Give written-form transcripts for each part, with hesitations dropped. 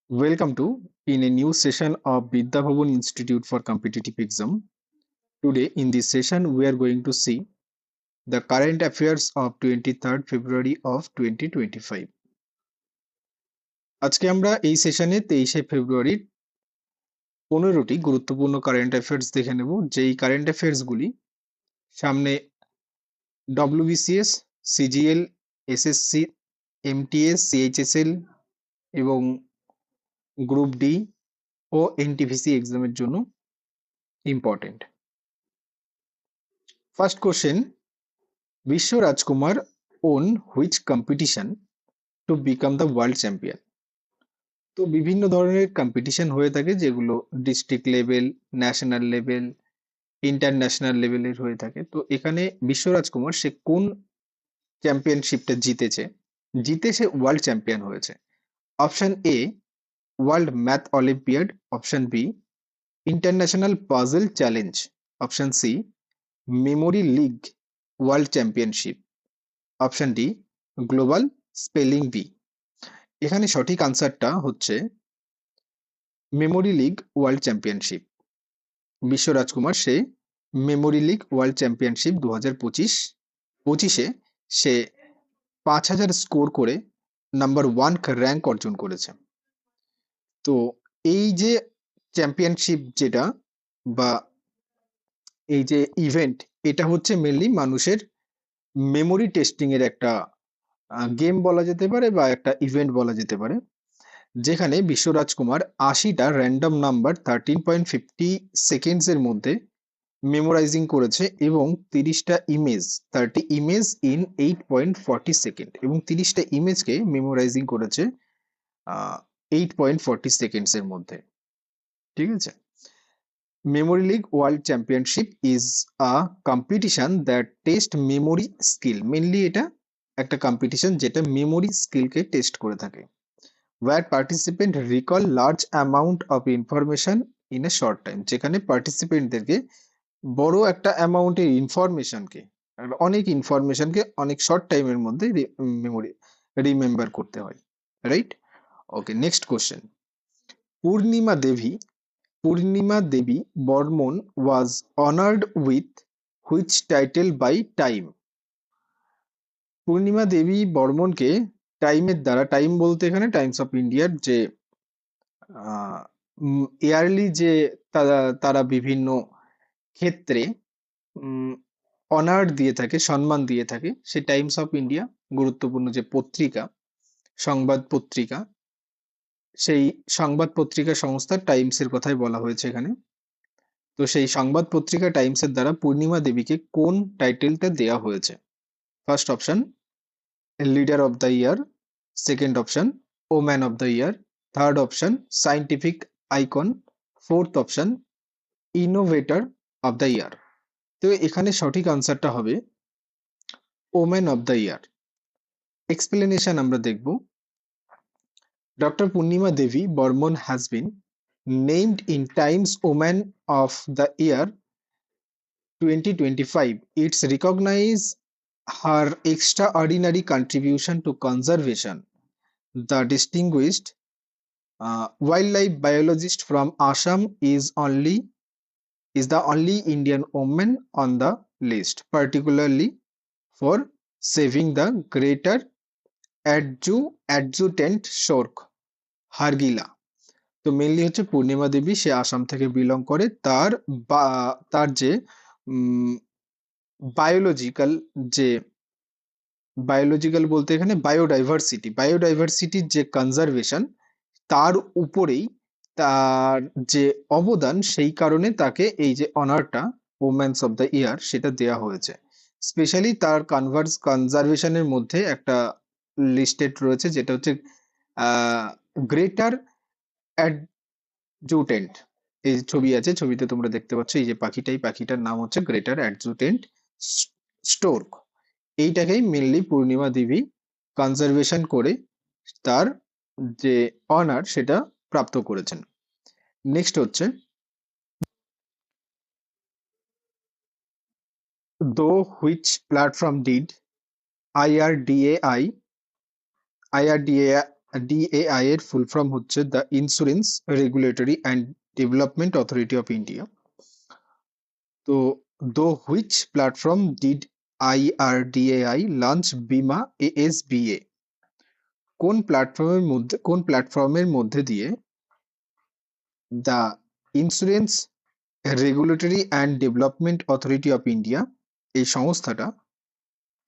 Welcome to in a new session of Vidya Bhavan Institute for Competitive Exam. Today in this session we are going to see the current affairs of 23rd February of 2025. আজকে আমরা এই সেশনে 23শে ফেব্রুয়ারির 15টি গুরুত্বপূর্ণ current affairs দেখে নেব, যেই current affairs গুলি সামনে WBCS, CGL, SSC, MTS, CHSL এবং গ্রুপ ডি ও NTPC এক্সামের জন্য ইম্পর্টেন্ট। ফার্স্ট কোশ্চেন, বিশ্ব Rajkumar won which competition to become the world champion. তো বিভিন্ন ধরনের কম্পিটিশন হয়ে থাকে, যেগুলো district level, national level, international লেভেলের হয়ে থাকে। তো এখানে বিশ্ব রাজকুমার সে কোন চ্যাম্পিয়নশিপটা জিতে সে ওয়ার্ল্ড চ্যাম্পিয়ন হয়েছে। Option A world math olympiad, option B international puzzle challenge, option C memory league world championship, option D global spelling bee. এখানে সঠিক আনসারটা হচ্ছে মেমোরি লিগ ওয়ার্ল্ড চ্যাম্পিয়নশিপ। বিশ্ব রাজকুমার সে মেমোরি লিগ ওয়ার্ল্ড চ্যাম্পিয়নশিপ 2025-25-এ সে 5000 score করে নাম্বার 1 র্যাঙ্ক অর্জন করেছে। তো এই যে চ্যাম্পিয়নশিপ যেটা বা এই যে ইভেন্ট, এটা হচ্ছে মেনলি মানুষের মেমোরি টেস্টিং এর একটা গেম বলা যেতে পারে বা একটা ইভেন্ট বলা যেতে পারে, যেখানে বিশ্ব রাজকুমার 80টা র্যান্ডম নাম্বার 13.50 সেকেন্ডস এর মধ্যে মেমোরাইজিং করেছে এবং 30টা ইমেজ 30 ইমেজ ইন 8.40 সেকেন্ড এবং 30টা ইমেজকে মেমোরাইজিং করেছে 8.40 সেকেন্ডস এর মধ্যে। ঠিক আছে। Memory league world championship is a competition that test memory skill. Mainly এটা একটা কম্পিটিশন যেটা মেমোরি স্কিলকে টেস্ট করে থাকে। where participant recall large amount of information in a short time, যেখানে পার্টিসিপেন্টদেরকে বড় একটা অ্যামাউন্টের ইনফরমেশনকে অনেক শর্ট টাইমের মধ্যে মেমোরি রিমেম্বার করতে হয়, right? Okay, next question. Purnima Devi Barman was honoured with which title by Time. পূর্ণিমা দেবী বর্মনকে টাইমের দ্বারা, টাইম বলতে এখানে টাইমস অফ ইন্ডিয়ার যে ইয়ারলি যে তারা বিভিন্ন ক্ষেত্রে অনার দিয়ে থাকে, সম্মান দিয়ে থাকে, সে টাইমস অফ ইন্ডিয়া গুরুত্বপূর্ণ যে পত্রিকা, সংবাদ পত্রিকা, সেই সংবাদ পত্রিকা সংস্থা টাইমস এর কথাই বলা হয়েছে এখানে। তো সেই সংবাদ পত্রিকা টাইমস এর দ্বারা পূর্ণিমা দেবীকে কোন টাইটেলটা দেয়া হয়েছে? First option leader of the year, second option woman of the year, third option scientific icon, fourth option innovator of the year. তো এখানে সঠিক আনসারটা হবে woman of the year. Explanation আমরা দেখব। Doctor Purnima Devi Barman has been named in Times Woman of the Year 2025. It's recognize her extraordinary contribution to conservation. The distinguished wildlife biologist from Assam is the only Indian woman on the list, particularly for saving the greater adjutant stork হারগিলা। তো mainly হচ্ছে পূর্ণিমা দেবী, সে আসাম থেকে belong করে। তার যে biological বলতে এখানে বায়োডাইভার্সিটির যে conservation, তার উপরেই তার যে অবদান, সেই কারণে তাকে এই যে অনারটা ওম্যানস অফ দ্য ইয়ার সেটা দেয়া হয়েছে। স্পেশালি তার কনজারভেশনের মধ্যে একটা লিস্টেড রয়েছে, যেটা হচ্ছে গ্রেটার অ্যাডজুটেন্ট। এই যে ছবি আছে, ছবিতে তোমরা দেখতে পাচ্ছ এই যে পাখিটার নাম হচ্ছে গ্রেটার অ্যাডজুটেন্ট স্টোর্ক। এইটাকেই মেনলি পূর্ণিমা দেবী কনজারভেশন করে তার যে অনার সেটা প্রাপ্ত করেছেন। নেক্সট হচ্ছে, দো which platform did IRDAI DAI এর ফুল ফর্ম হচ্ছে the Insurance Regulatory and Development Authority of India. তো which platform did IRDAI launch Bima ASBA? কোন প্ল্যাটফর্মের মধ্যে দিয়ে the Insurance Regulatory and Development Authority of India এই সংস্থাটা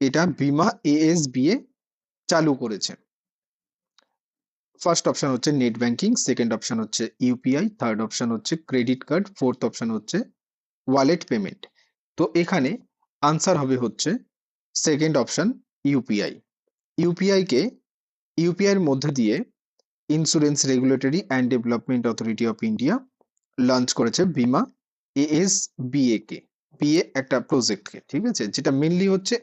এটা বিমা ASBA চালু করেছে? ফার্স্ট অপশন হচ্ছে নেট ব্যাংকিং, সেকেন্ড অপশন হচ্ছে ইউপিআই, থার্ড অপশন হচ্ছে ক্রেডিট কার্ড, ফোর্থ অপশন হচ্ছে ওয়ালেট পেমেন্ট। তো এখানে আনসার হবে হচ্ছে সেকেন্ড অপশন ইউপিআই। ইউপিআই এর মধ্যে দিয়ে insurance Regulatory and Development Authority of India launch করেছে বিমা ASBA কে, বিএ একটা প্রজেক্টকে, ঠিক আছে, যেটা মেনলি হচ্ছে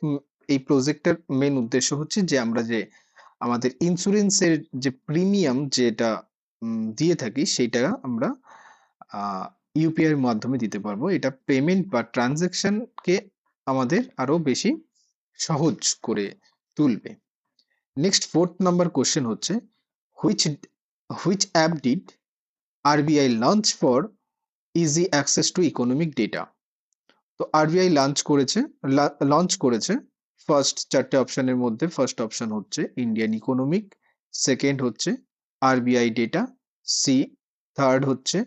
এই প্রজেক্টের মেন উদ্দেশ্য হচ্ছে যে আমরা যে আমাদের ইন্স্যুরেন্সের যে প্রিমিয়াম যেটা দিয়ে থাকি সেটা আমরা ইউপিআই এর মাধ্যমে দিতে পারবো। এটা পেমেন্ট বা ট্রানজাকশনকে আমাদের আরো বেশি সহজ করে তুলবে। নেক্সট ফোর্থ নাম্বার কোশ্চেন হচ্ছে which which app did RBI launch for easy access to economic data? তো আরবিআই লঞ্চ করেছে ফার্স্ট চারটে অপশনের মধ্যে ফার্স্ট অপশন হচ্ছে ইন্ডিয়ান ইকোনমিক, সেকেন্ড হচ্ছে আরবিআই ডেটা, সি থার্ড হচ্ছে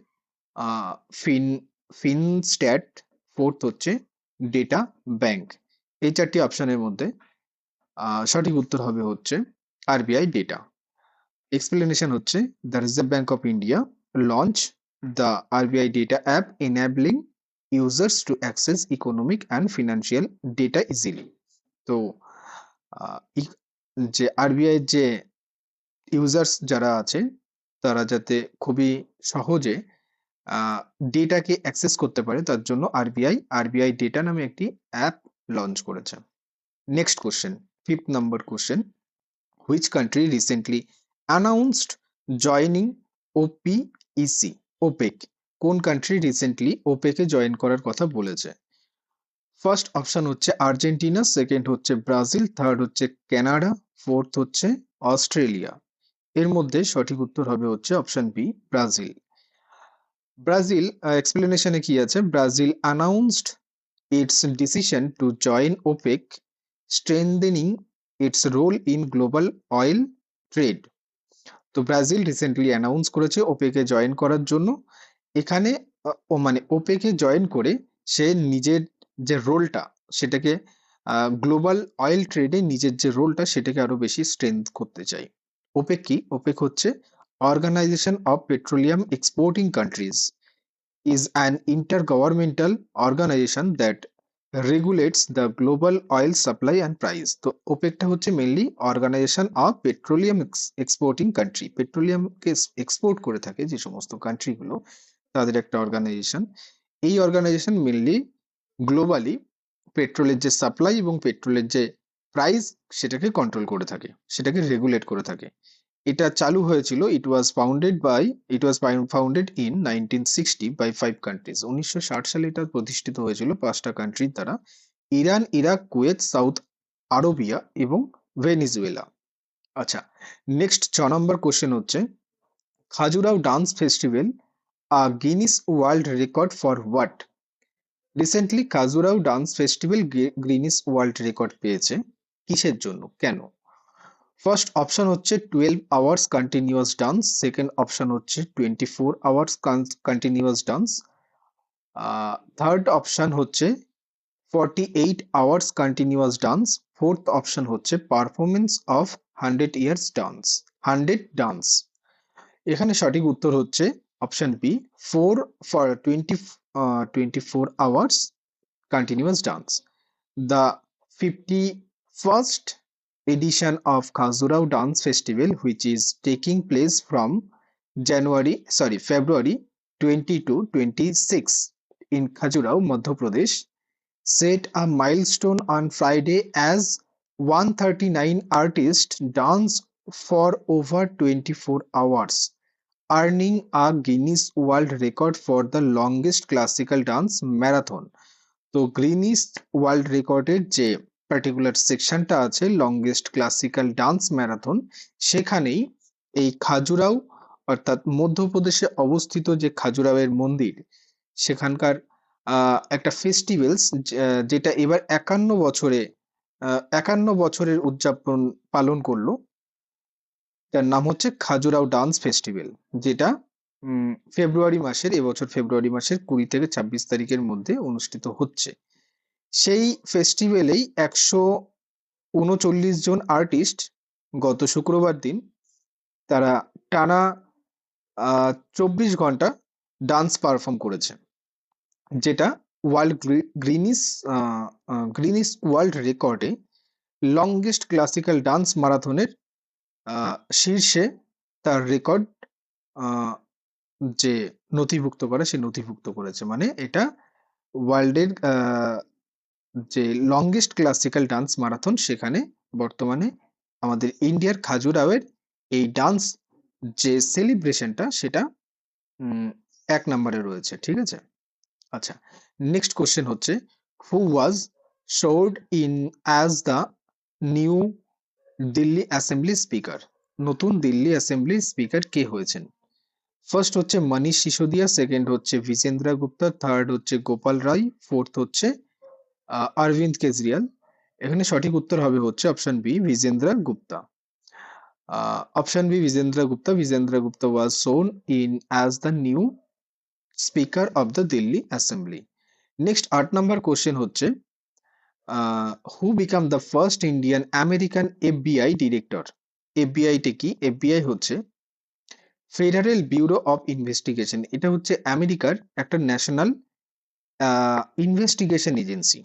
ফিন ফিনস্ট্যাট, ফোর্থ হচ্ছে ডেটা ব্যাংক। এই চারটি অপশনের মধ্যে সঠিক উত্তর হবে হচ্ছে আরবিআই ডেটা। এক্সপ্লেনেশন হচ্ছে the reserve bank of India launch the RBI data app enabling users to access economic and financial data easily. তো যে আরবিআই যে ইউজার্স যারা আছে তারা যাতে খুবই সহজে ডেটাকে অ্যাক্সেস করতে পারে তার জন্য আরবিআই ডেটা নামে একটি অ্যাপ লঞ্চ করেছে। Next question, fifth number question, which country recently announced joining OPEC? কোন কান্ট্রি রিসেন্টলি ওপেকে জয়েন করার কথা বলেছে? ফার্স্ট অপশন হচ্ছে আর্জেন্টিনা, সেকেন্ড হচ্ছে ব্রাজিল, থার্ড হচ্ছে কানাডা, ফোর্থ হচ্ছে অস্ট্রেলিয়া। এর মধ্যে সঠিক উত্তর হবে হচ্ছে অপশন বি ব্রাজিল। ব্রাজিল এক্সপ্লেনেশনে কি আছে, Brazil announced its decision to join OPEC, strengthening its role in global oil trade. তো ব্রাজিল রিসেন্টলি অ্যানাউন্স করেছে ওপেকে জয়েন করার জন্য। এখানে মানে ওপেকে জয়েন করে সে নিজের যে রোলটা সেটাকে গ্লোবাল অয়েল ট্রেডে নিজের যে রোলটা সেটাকে আরো বেশি স্ট্রেংথ করতে চায়। ওপেক কি? ওপেক হচ্ছে organization of petroleum exporting countries, is an intergovernmental organization that regulates the global oil supply and price. তো ওপেকটা হচ্ছে mainly organization of petroleum exporting country, পেট্রোলিয়ামকে এক্সপোর্ট করে থাকে যে সমস্ত কান্ট্রিগুলো তাদের একটা অর্গানাইজেশন। এই অর্গানাইজেশন মেইনলি গ্লোবালি পেট্রোলের যে সাপ্লাই এবং পেট্রোলের যে প্রাইস সেটাকে কন্ট্রোল করে থাকে, সেটাকে রেগুলেট করে থাকে। এটা চালু হয়েছিল, it was founded in 1960 by 5 countries. 1960 সালে এটা প্রতিষ্ঠিত হয়েছিল 5টা কান্ট্রির দ্বারা, Iran, Iraq, Kuwait, South Arabia এবং ভেনিজুয়েলা। আচ্ছা, নেক্সট 6 নম্বর কোশ্চেন হচ্ছে Khajuraho dance festival Guinness world record for what? Recently Khajuraho dance festival Guinness world record পেয়েছে কিসের জন্য, কেন? ফার্স্ট অপশন হচ্ছে 12 hours continuous dance, second option হচ্ছে 24 hours continuous dance, third option হচ্ছে 48 hours continuous dance, fourth option হচ্ছে performance of 100 dance. এখানে সঠিক উত্তর হচ্ছে option B 24 hours continuous dance. The 51st edition of Khajuraho Dance Festival, which is taking place from February 20 to 26 in Khajuraho, Madhya Pradesh, set a milestone on Friday as 139 artists danced for over 24 hours, earning a Guinness World Record for the longest classical dance marathon. তো Greenidge world রেকর্ডের যে particular সেকশনটা আছে longest classical dance marathon, সেখানেই এই খাজুরাও অর্থাৎ মধ্যপ্রদেশে অবস্থিত যে খাজুরাওয়ের মন্দির, সেখানকার একটা ফেস্টিভ্যালস যেটা এবার 51 বছরের উদযাপন পালন করলো, তার নাম হচ্ছে খাজুরাও ডান্স ফেস্টিভ্যাল, যেটা এবছর ফেব্রুয়ারি মাসের 20 থেকে 26 তারিখের মধ্যে অনুষ্ঠিত হচ্ছে। সেই ফেস্টিভ্যালেই 139 জন আর্টিস্ট গত শুক্রবার দিন তারা টানা 24 ঘন্টা ডান্স পারফর্ম করেছে, যেটা ওয়ার্ল্ড গ্রিনিস ওয়ার্ল্ড রেকর্ডে লংগেস্ট ক্লাসিক্যাল ডান্স মারাথনের শীর্ষে তার রেকর্ড যে নথিভুক্ত করে সে নথিভুক্ত করেছে। মানে এটা ওয়ার্ল্ডের যে লংগেস্ট ক্লাসিক্যাল ডান্স মারাথন, সেখানে বর্তমানে আমাদের ইন্ডিয়ার খাজুরাওয়ের এই ডান্স যে সেলিব্রেশনটা সেটা 1 নম্বরে রয়েছে। ঠিক আছে? আচ্ছা, নেক্সট কোশ্চেন হচ্ছে, হু ওয়াজ শোড in as the new Delhi assembly speaker? নতুন দিল্লি অ্যাসেম্বলি স্পিকার কে হয়েছেন? ফার্স্ট হচ্ছে মনীষ সিসোদিয়া, সেকেন্ড হচ্ছে বিজেন্দ্রা গুপ্তা, থার্ড হচ্ছে গোপাল রায়, ফোর্থ হচ্ছে অরবিন্দ কেজরিওয়াল। এখানে সঠিক উত্তর হবে হচ্ছে option B, Bijendra Gupta. Option B, Bijendra Gupta. Bijendra Gupta was sworn in as the new speaker of the Delhi assembly. Next 8 number question হচ্ছে, who become the first Indian American FBI director? FBI টা কি? এফবিআই হচ্ছে ফেডারেল ব্যুরো অফ ইনভেস্টিগেশন। এটা হচ্ছে আমেরিকার একটা national investigation agency.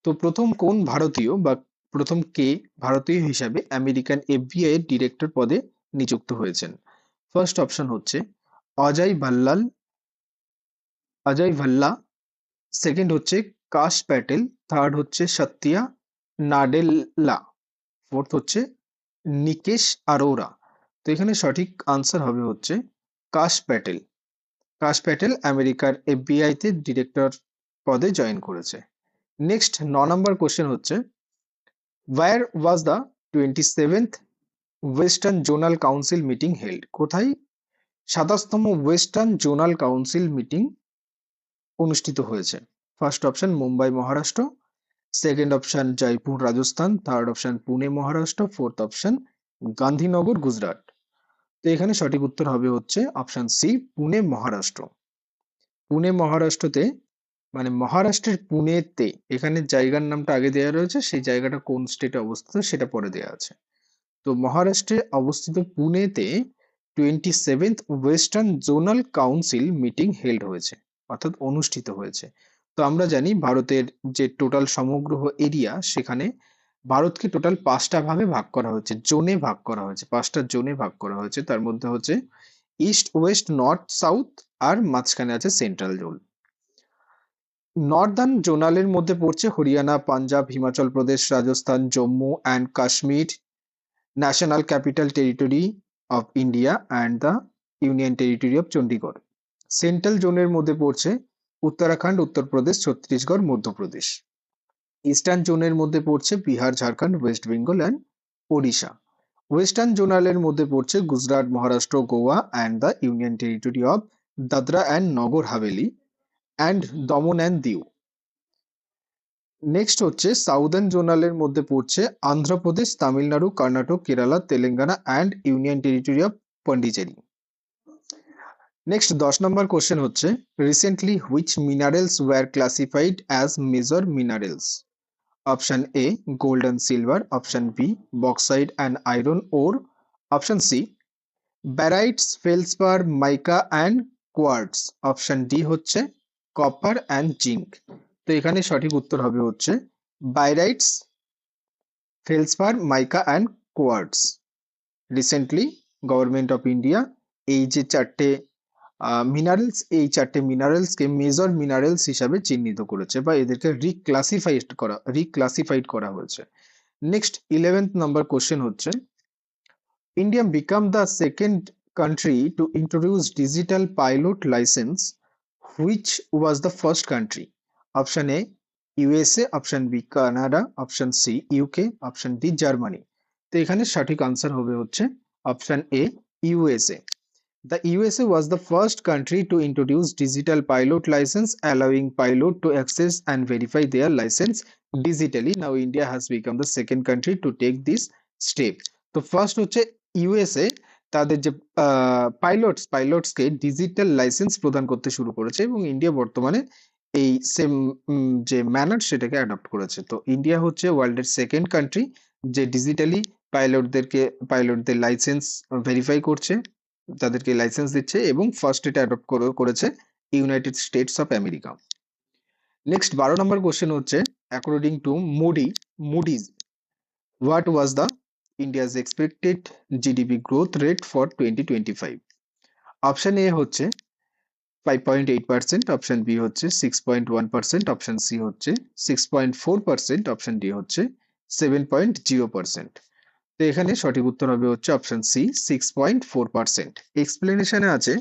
তো প্রথম কোন ভারতীয় বা প্রথম কে ভারতীয় হিসাবে আমেরিকান এফবিআই এর ডিরেক্টর পদে নিযুক্ত হয়েছেন? ফার্স্ট অপশন হচ্ছে অজয় ভাল্লা, সেকেন্ড হচ্ছে কাশ প্যাটেল, থার্ড হচ্ছে সত্যা নাডেল্লা, ফোর্থ হচ্ছে নিকেশ আরোরা। তো এখানে সঠিক আনসার হবে হচ্ছে কাশ প্যাটেল। কাশ প্যাটেল আমেরিকার এফবিআই তে ডিরেক্টর পদে জয়েন করেছে। নেক্সট 9 নম্বর কোশ্চেন হচ্ছে, where was the 27th western zonal council meeting held? কোথায় 27তম ওয়েস্টার্ন জোনাল কাউন্সিল মিটিং অনুষ্ঠিত হয়েছে? First option Mumbai Maharashtra, second option Jaipur Rajasthan, third option Pune Maharashtra, fourth option Gandhinagar Gujarat. তো এখানে সঠিক উত্তর হবে হচ্ছে অপশন সি, পুনে মহারাষ্ট্র। পুনে মহারাষ্ট্রতে, মানে মহারাষ্ট্রের পুনেতে, এখানে জায়গার নামটা আগে দেওয়া রয়েছে, সেই জায়গাটা কোন স্টেটে অবস্থিত সেটা পরে দেওয়া আছে। তো মহারাষ্ট্রে অবস্থিত পুনেতে 27th western zonal council meeting held হয়েছে, অর্থাৎ অনুষ্ঠিত হয়েছে। তো আমরা জানি ভারতের যে টোটাল সমগ্র এরিয়া, সেখানে ভারতকে টোটাল 5টা ভাগে ভাগ করা হয়েছে, জোনে ভাগ করা হয়েছে, 5টা জোনে ভাগ করা হয়েছে। তার মধ্যে হচ্ছে ইস্ট, ওয়েস্ট, নর্থ, সাউথ, আর মাঝখানে আছে সেন্ট্রাল জোন। নর্দার্ন জোনালের মধ্যে পড়ছে Haryana, Punjab, Himachal Pradesh, Rajasthan, Jammu and Kashmir, national capital territory of India and the union territory of Chandigarh. Central জোনের মধ্যে পড়ছে উত্তরাখণ্ড, উত্তরপ্রদেশ, ছত্তিশগড়, মধ্যপ্রদেশ। ইস্টার্ন জোনের মধ্যে পড়ছে Bihar, Jharkhand, west Bengal and Odisha. Western জোনালের মধ্যে পড়ছে Gujarat, Maharashtra, Goa and the union territory of Dadra and Nagar Haveli and Daman and Diu. Next হচ্ছে সাউদার্ন জোনালের মধ্যে পড়ছে Andhra Pradesh, Tamil Nadu, Karnataka, Kerala, Telangana and union territory of Pondicherry. Next 10 number question হচ্ছে, recently which minerals were classified as major minerals? Option A gold and silver, option B bauxite and iron ore, option C barytes, feldspar, mica and quartz, option D হচ্ছে copper and zinc. তো এখানে সঠিক উত্তর হবে হচ্ছে barytes, feldspar, mica and quartz. Recently government of India এই যে চারটে মিনারেলসকে মেজর মিনারেলস হিসাবে চিহ্নিত করেছে, বা এদেরকে রিক্লাসিফাইড করা হয়েছে। নেক্সট 11th নাম্বার কোশ্চেন হচ্ছে, India become the second country to introduce digital pilot license. Which was the first country? Option A USA, option B Canada, option C UK, option D Germany. তো এখানে সঠিক answer হবে হচ্ছে Option A, USA. The USA was the first country to introduce digital pilot license, allowing pilot to access and verify their license digitally. Now India has become the second country to take this step. তো first হচ্ছে USA তাদের যে পাইলটসকে digital licence প্রদান করতে শুরু করেছে এবং India বর্তমানে এই সেম যে ম্যানার সেটাকে অ্যাডপ্ট করেছে। তো ইন্ডিয়া হচ্ছে ওয়ার্ল্ডের সেকেন্ড কান্ট্রি যে ডিজিটালি পাইলটদের লাইসেন্স ভেরিফাই করছে, তাদেরকে লাইসেন্স দিচ্ছে এবং ফার্স্ট এটা অ্যাডপ্ট করেছে United States of America. Next 12 number question হচ্ছে according to Moody's what was the India's expected GDP growth rate for 2025? Option A হচ্ছে 5.8%, অপশন বি হচ্ছে 6.1%, অপশন সি হচ্ছে 6.4%, অপশন ডি হচ্ছে 7.0%। তো এখানে সঠিক উত্তর হবে হচ্ছে অপশন সি 6.4%। এক্সপ্লেনেশনে আছে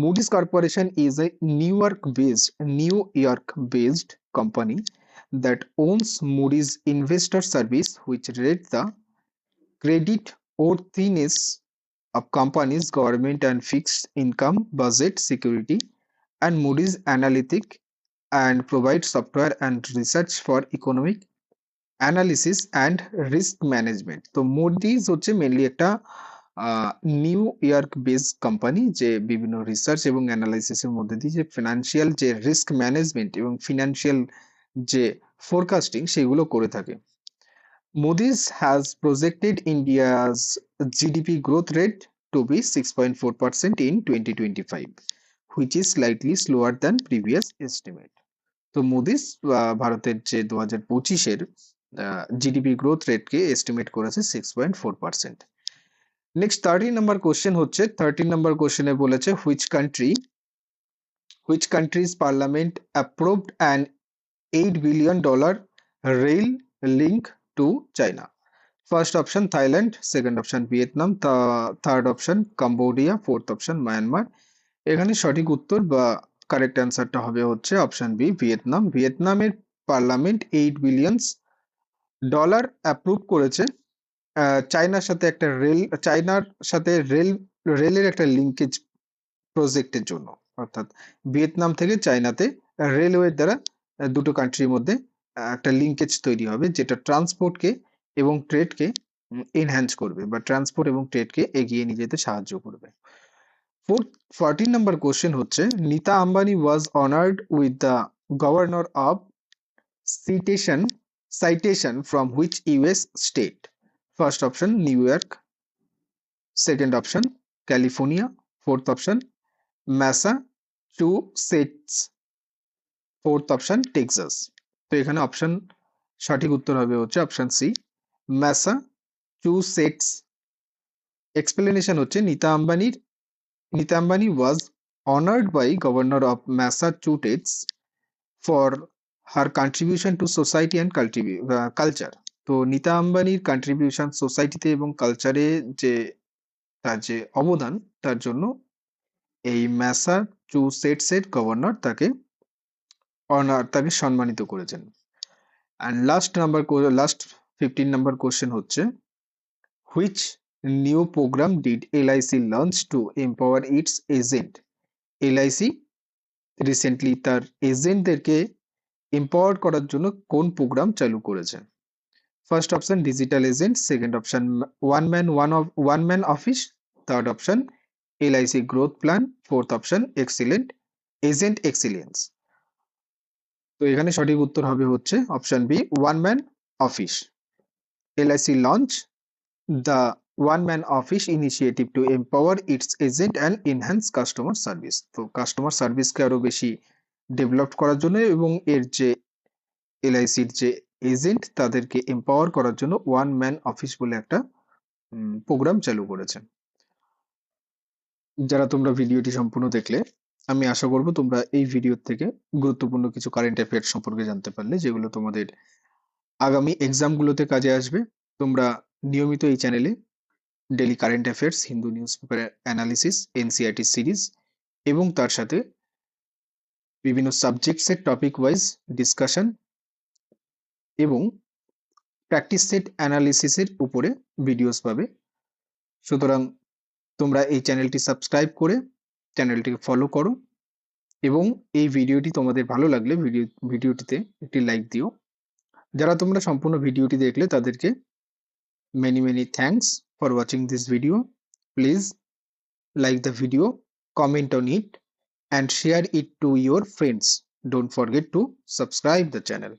Moody's Corporation is a New York based company that owns Moody's Investor Service, which rates the credit worthiness of companies, government and fixed income budget security, and Moody's Analytic, and provides software and research for economic analysis and risk management. তো Moody's হচ্ছে mainly একটা new York based company যে বিভিন্ন research এবং অ্যানালাইসিসের মধ্যে দিয়ে যে financial যে রিস্ক ম্যানেজমেন্ট এবং ফিনান্সিয়াল যে ফোরকাস্টিং সেগুলো করে থাকে। Moody's has projected India's GDP growth rate to be 6.4% in 2025, which is slightly slower than previous estimate. তো মুডিস ভারতের যে 2025-এর জিডিপি গ্রোথ রেটকে এস্টিমেট করেছে 6.4%। নেক্সট 13 নম্বর কোশ্চেন হচ্ছে 13 নম্বর কোশ্চেনে বলেছে which country's parliament approved an $8 billion rail link to China? First option Thailand, second option Vietnam, third option Cambodia, fourth option Myanmar। এখানে সঠিক উত্তর বা কারেক্ট অ্যান্সারটা হবে হচ্ছে অপশন বি ভিয়েতনাম। ভিয়েতনামের পার্লামেন্ট $8 বিলিয়ন অ্যাপ্রুভ করেছে চায়নার সাথে রেলের একটা লিঙ্কেজ প্রজেক্টের জন্য, অর্থাৎ ভিয়েতনাম থেকে চায়নাতে রেলওয়ের দ্বারা দুটো কান্ট্রির মধ্যে একটা লিঙ্কেজ তৈরি হবে যেটা ট্রান্সপোর্টকে এবং ট্রেডকে এনহ্যান্স করবে বা ট্রান্সপোর্ট এবং ট্রেডকে এগিয়ে নিয়ে যেতে সাহায্য করবে। 14 number question হচ্ছে Nita Ambani was honored with the Governor of citation from which US state? First option New York, second option California, fourth option Massachusetts, fourth option Texas। তো এখানে অপশন সঠিক উত্তর হবে হচ্ছে অপশন সি ম্যাসাচুসেটস। এক্সপ্লেনেশন হচ্ছে Nita Ambani was honored by Governor of Massachusetts for her contribution to society and culture। তো নীতা আম্বানির contribution সোসাইটিতে এবং কালচারে যে তার যে অবদান তার জন্য এই ম্যাসাচুসেটসের গভর্নর তাকে সম্মানিত করেছেন। অ্যান্ড লাস্ট 15 নাম্বার কোশ্চেন হচ্ছে which new program did LIC launch to empower its agent? LIC recently তার এজেন্টদেরকে এম্পাওয়ার করার জন্য কোন প্রোগ্রাম চালু করেছে? First option digital agent, second option one man office, third option LIC growth plan, fourth option agent excellence. তো এখানে সঠিক উত্তর হবে হচ্ছে option B one man office. LIC launch the one-man office initiative to empower its agent and enhance customer service। তো customer সার্ভিসকে আরো বেশি develop করার জন্য এবং এর যে LICর যে এজেন্ট তাদেরকে এম্পাওয়ার করার জন্য ওয়ান ম্যান অফিস বলে একটা প্রোগ্রাম চালু করেছে। যারা তোমরা ভিডিওটি সম্পূর্ণ দেখলে আমি আশা করব তোমরা এই ভিডিও থেকে গুরুত্বপূর্ণ কিছু কারেন্ট অ্যাফেয়ার্স সম্পর্কে জানতে পারলে যেগুলো তোমাদের আগামী এক্সামগুলোতে কাজে আসবে। তোমরা নিয়মিত এই চ্যানেলে daily current affairs, Hindu news paper analysis, NCERT series এবং তার সাথে বিভিন্ন সাবজেক্টসের টপিক ওয়াইজ ডিসকাশন এবং প্র্যাকটিস সেট অ্যানালিসিসের উপরে ভিডিওস পাবে। সুতরাং তোমরা এই চ্যানেলটি সাবস্ক্রাইব করে চ্যানেলটিকে ফলো করো এবং এই ভিডিওটি তোমাদের ভালো লাগলে ভিডিওটিতে একটি লাইক দিও। যারা তোমরা সম্পূর্ণ ভিডিওটি দেখলে তাদেরকে many thanks for watching this video. Please like the video, comment on it and share it to your friends. Don't forget to subscribe the channel.